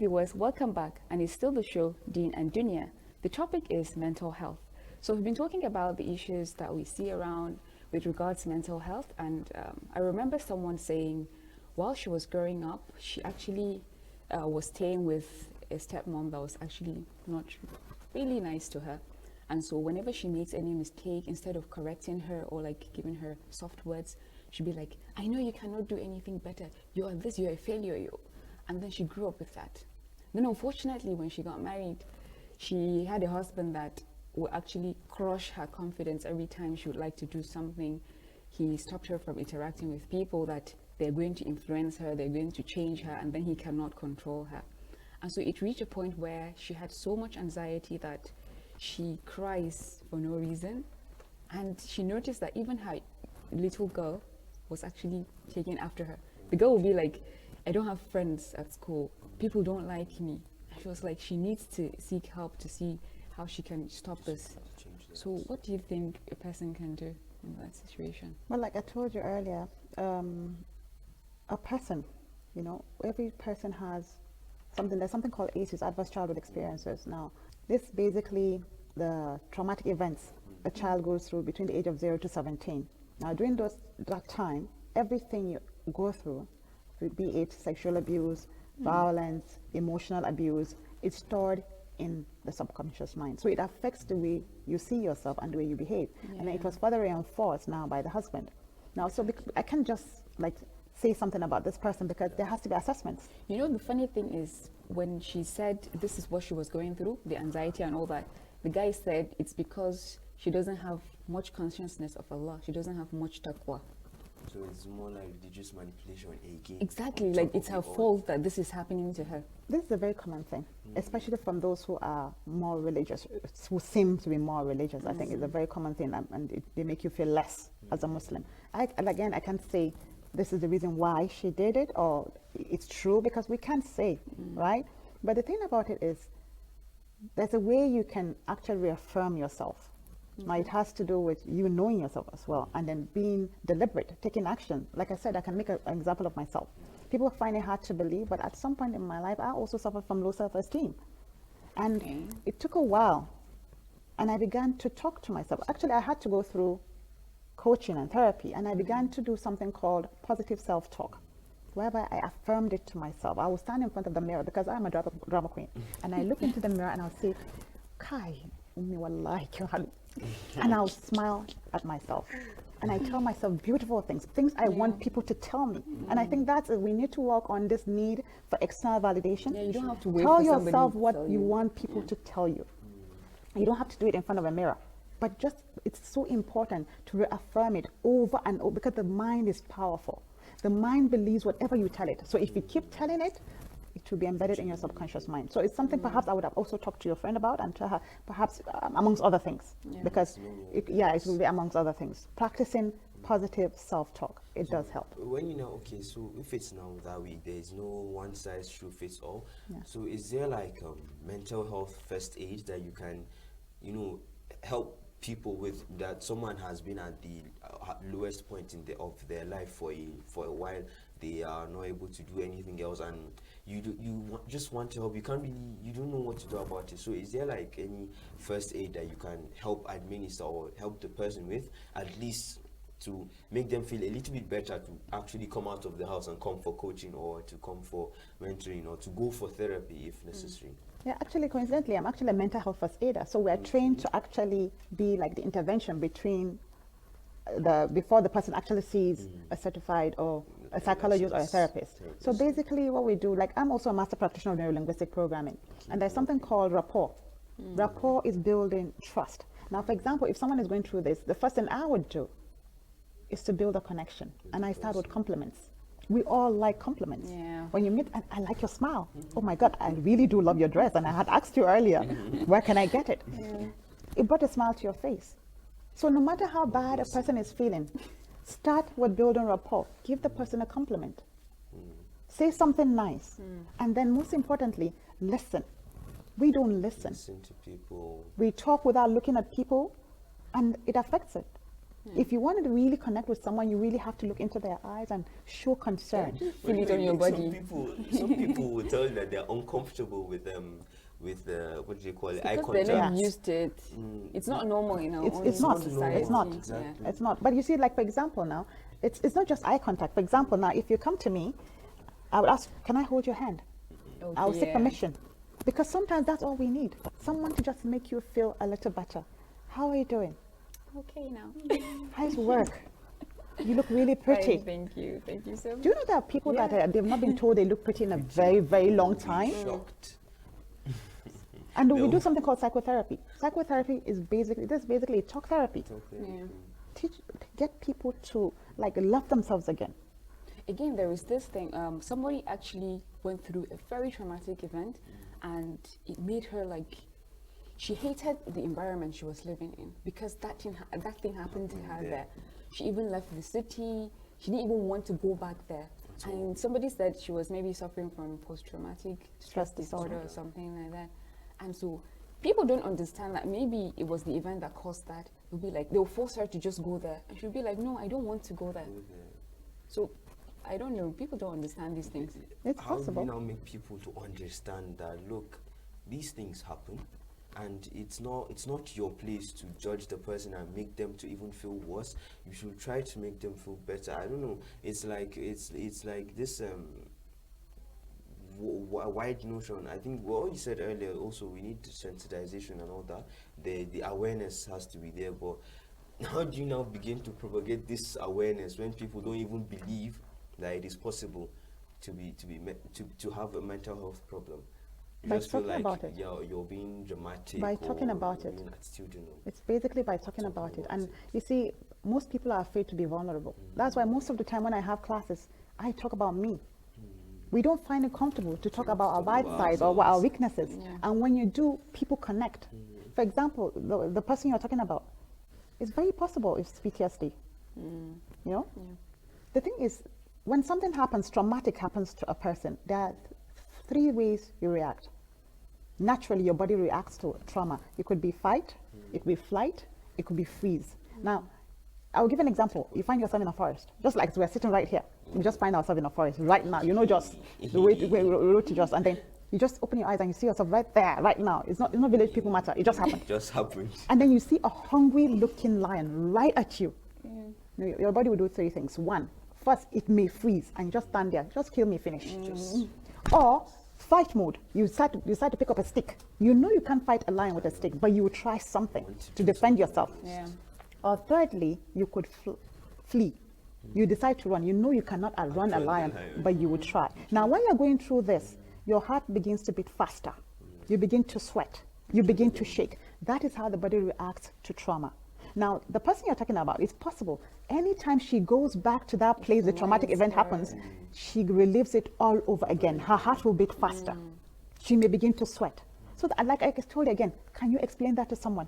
viewers, welcome back, and it's still the show Deen and Dunya. The topic is mental health. So we've been talking about the issues that we see around with regards to mental health, and I remember someone saying while she was growing up, she actually was staying with a stepmom that was actually not really nice to her. And so whenever she makes any mistake, instead of correcting her or like giving her soft words, she'd be like, I know you cannot do anything better. You are this, you're a failure, you. And then she grew up with that. Then unfortunately, when she got married, she had a husband that would actually crush her confidence every time she would like to do something. He stopped her from interacting with people that they're going to influence her, they're going to change her, and then he cannot control her. And so it reached a point where she had so much anxiety that she cries for no reason. And she noticed that even her little girl was actually taken after her. The girl would be like, I don't have friends at school. People don't like me. She was like, she needs to seek help to see how she can stop this. So what do you think a person can do in that situation? Well, like I told you earlier, a person, you know, every person has something, there's something called ACEs, Adverse Childhood Experiences. Now, this basically the traumatic events a child goes through between the age of 0 to 17. Now, during that time, everything you go through, be it sexual abuse, violence, emotional abuse, it's stored in the subconscious mind. So it affects the way you see yourself and the way you behave. And it was further reinforced now by the husband. Now, so I can't just like say something about this person because there has to be assessments. You know, the funny thing is when she said this is what she was going through, the anxiety and all that, the guy said it's because she doesn't have much consciousness of Allah. She doesn't have much taqwa. So it's more like religious manipulation again. Exactly, like it's her fault that this is happening to her. This is a very common thing, especially from those who are more religious, who seem to be more religious. I think it's a very common thing, and they make you feel less as a Muslim. And again, I can't say this is the reason why she did it or it's true because we can't say, right? But the thing about it is there's a way you can actually reaffirm yourself. Now, it has to do with you knowing yourself as well, and then being deliberate, taking action. Like I said, I can make an example of myself. People find it hard to believe, but at some point in my life, I also suffered from low self-esteem. And it took a while, and I began to talk to myself. Actually, I had to go through coaching and therapy, and I began to do something called positive self-talk, whereby I affirmed it to myself. I would stand in front of the mirror because I'm a drama queen, and I look into the mirror and I'll say, Kai, wallahi, and I'll smile at myself. And I tell myself beautiful things I want people to tell me. And I think that's it. We need to work on this need for external validation. Yeah, you don't have to wait tell for yourself somebody what to tell you you. want people to tell you. You don't have to do it in front of a mirror. But just, it's so important to reaffirm it over and over because the mind is powerful. The mind believes whatever you tell it. So if you keep telling it, it will be embedded in your subconscious mind. So it's something perhaps I would have also talked to your friend about and tell her, perhaps amongst other things. Because, it will be amongst other things. Practicing positive self-talk, it does help. When you know, okay, so if it's now that way, there's no one size shoe fits all. So is there like mental health first aid that you can, you know, help people with, that someone has been at the lowest point in of their life for a while, they are not able to do anything else, and just want to help, you don't know what to do about it. So is there like any first aid that you can help administer or help the person with, at least to make them feel a little bit better to actually come out of the house and come for coaching or to come for mentoring or to go for therapy if necessary? Yeah, actually, coincidentally, I'm actually a mental health first aider. So we're trained to actually be like the intervention between before the person actually sees a certified or a psychologist or a therapist. So basically what we do, like I'm also a master practitioner of neurolinguistic programming, and there's something called rapport. Rapport is building trust. Now, for example, if someone is going through this, the first thing I would do is to build a connection, and I start with compliments. We all like compliments. When you meet, I like your smile. Oh my God, I really do love your dress, and I had asked you earlier, where can I get it? It brought a smile to your face. So no matter how bad a person is feeling, start with building rapport. Give the person a compliment. Say something nice. And then most importantly, listen. We don't listen. Listen to people. We talk without looking at people, and it affects it. If you wanted to really connect with someone, you really have to look into their eyes and show concern. Feel it on your body. Some people will tell you that they're uncomfortable with what do you call it? Eye Because they're contact. not used to it. It's not normal in our own It's not. society. It's not. Exactly. It's not. But you see, like for example, now it's not just eye contact. For example, now if you come to me, I would ask, "Can I hold your hand?" I will seek permission, because sometimes that's all we need. Someone to just make you feel a little better. How are you doing? Okay now. How's work? You look really pretty. Thank you so much. Do you know there are people that they've not been told they look pretty in a very, very long time? Shocked. And we No. do something called psychotherapy. Psychotherapy is basically talk therapy. Yeah. Get people to like love themselves again. Again, there is this thing. Somebody actually went through a very traumatic event, and it made her like she hated the environment she was living in because that thing happened to her there. She even left the city. She didn't even want to go back there. And somebody said she was maybe suffering from post-traumatic stress disorder or something like that. And so people don't understand that maybe it was the event that caused that. It'll be like they'll force her to just go there, and she'll be like, "No, I don't want to go there." So I don't know. People don't understand these things. It's How possible. do you now make people to understand that look, these things happen, and it's not your place to judge the person and make them to even feel worse. You should try to make them feel better. I don't know. It's like this wide notion. I think what you said earlier also, we need sensitization and all that. The awareness has to be there, but how do you now begin to propagate this awareness when people don't even believe that it is possible to have a mental health problem? You By just feel talking like about it. you're being dramatic. By talking or about you're it. being attitudinal. It's basically by talking about it. And you see, most people are afraid to be vulnerable. That's why most of the time when I have classes, I talk about me. We don't find it comfortable to talk about our bad sides or our weaknesses. Yeah. And when you do, people connect. For example, the person you're talking about, it's very possible it's PTSD. You know? Yeah. The thing is, when something happens, traumatic happens to a person, there are three ways you react. Naturally, your body reacts to trauma. It could be fight, it could be flight, it could be freeze. Now, I'll give an example. You find yourself in a forest, just like we're sitting right here. We just find ourselves in a forest right now. You know, just the way we wrote to just, and then you just open your eyes and you see yourself right there, right now. It's not village people matter. It just happened. Just happened. And then you see a hungry-looking lion right at you. Your body will do three things. One, first, it may freeze and you just stand there. Just kill me, finish. Or fight mode. You decide to pick up a stick. You know you can't fight a lion with a stick, but you will try something to defend yourself. Yeah. Or thirdly, you could flee. You decide to run. You know you cannot outrun a lion, but you will try. Now, when you're going through this, your heart begins to beat faster. You begin to sweat. You begin to shake. That is how the body reacts to trauma. Now, the person you're talking about, it's possible. Anytime she goes back to that place, the traumatic event happens, she relives it all over again. Her heart will beat faster. She may begin to sweat. So, like I told you again, can you explain that to someone?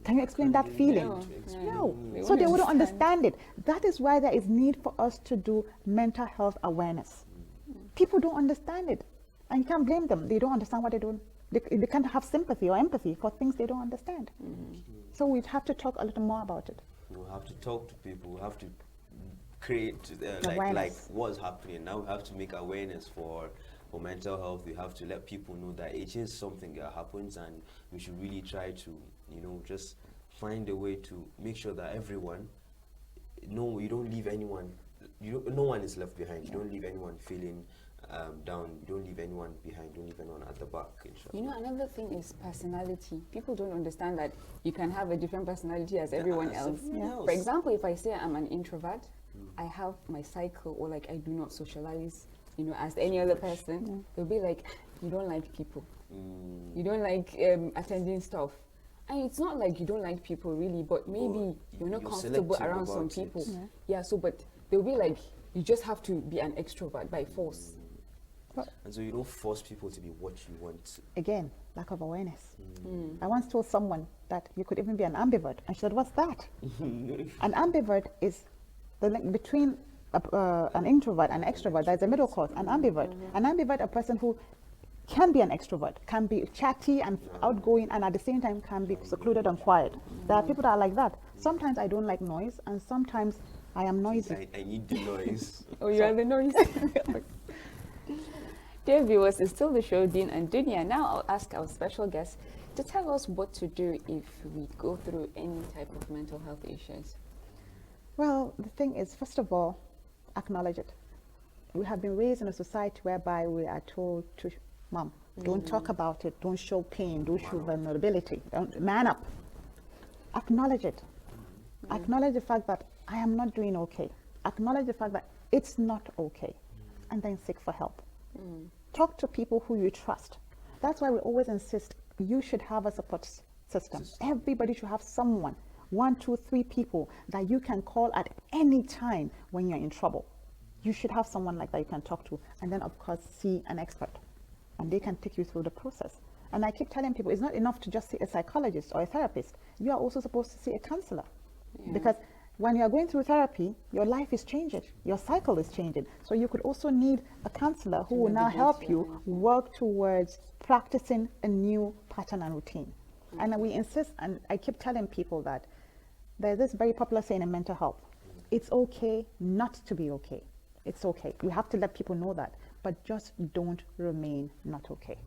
Can you explain that feeling? No. So they wouldn't understand it. That is why there is need for us to do mental health awareness. People don't understand it. And you can't blame them. They don't understand what they don't. They can't have sympathy or empathy for things they don't understand. So we'd have to talk a little more about it. We'll have to talk to people. We have to create like what's happening. Now we have to make awareness for mental health. We have to let people know that it is something that happens, and we should really try to, just find a way to make sure that everyone, you don't leave anyone, no one is left behind. You don't leave anyone feeling down. You don't leave anyone behind. Don't leave anyone at the back. Another thing is personality. People don't understand that you can have a different personality as everyone else. For example, if I say I'm an introvert, I have my cycle, or like I do not socialize, as any other person. They'll be like, you don't like people. You don't like attending stuff. And it's not like you don't like people really, but maybe you're not comfortable around some people. But they'll be like, you just have to be an extrovert by force. And so you don't force people to be what you want. Again, lack of awareness. I once told someone that you could even be an ambivert. And she said, what's that? An ambivert is the link between an introvert and an extrovert. There's a middle course, an ambivert. An ambivert, a person who can be an extrovert, can be chatty and outgoing, and at the same time can be secluded and quiet. There are people that are like that. Sometimes I don't like noise, and sometimes I am noisy. I need the noise. Oh, you are the noise. Dear viewers, it's still the show Deen and Dunya. Now I'll ask our special guest to tell us what to do if we go through any type of mental health issues. Well, the thing is, first of all, acknowledge it. We have been raised in a society whereby we are told to, Mom, don't talk about it, don't show pain, don't show vulnerability, don't man up. Acknowledge it. Acknowledge the fact that I am not doing okay. Acknowledge the fact that it's not okay. And then seek for help. Talk to people who you trust. That's why we always insist you should have a support system. Everybody should have someone, 1, 2, 3 people that you can call at any time when you're in trouble. You should have someone like that you can talk to, and then of course see an expert, and they can take you through the process. And I keep telling people it's not enough to just see a psychologist or a therapist. You are also supposed to see a counselor, because when you are going through therapy, your life is changing, your cycle is changing. So you could also need a counselor who will now help you work towards practicing a new pattern and routine. And we insist, and I keep telling people that there's this very popular saying in mental health: it's okay not to be okay. It's okay. You have to let people know that, but just don't remain not okay.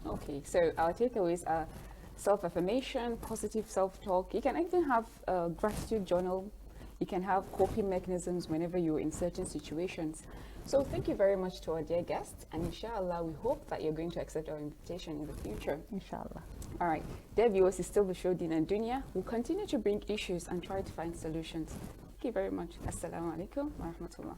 Okay, so our takeaways are self-affirmation, positive self-talk. You can even have a gratitude journal. You can have coping mechanisms whenever you're in certain situations. So thank you very much to our dear guests, and inshallah, we hope that you're going to accept our invitation in the future. Inshallah. All right, dear viewers, it's still the show Deen and Dunya. We'll continue to bring issues and try to find solutions. Thank you very much. Assalamu alaikum wa rahmatullah.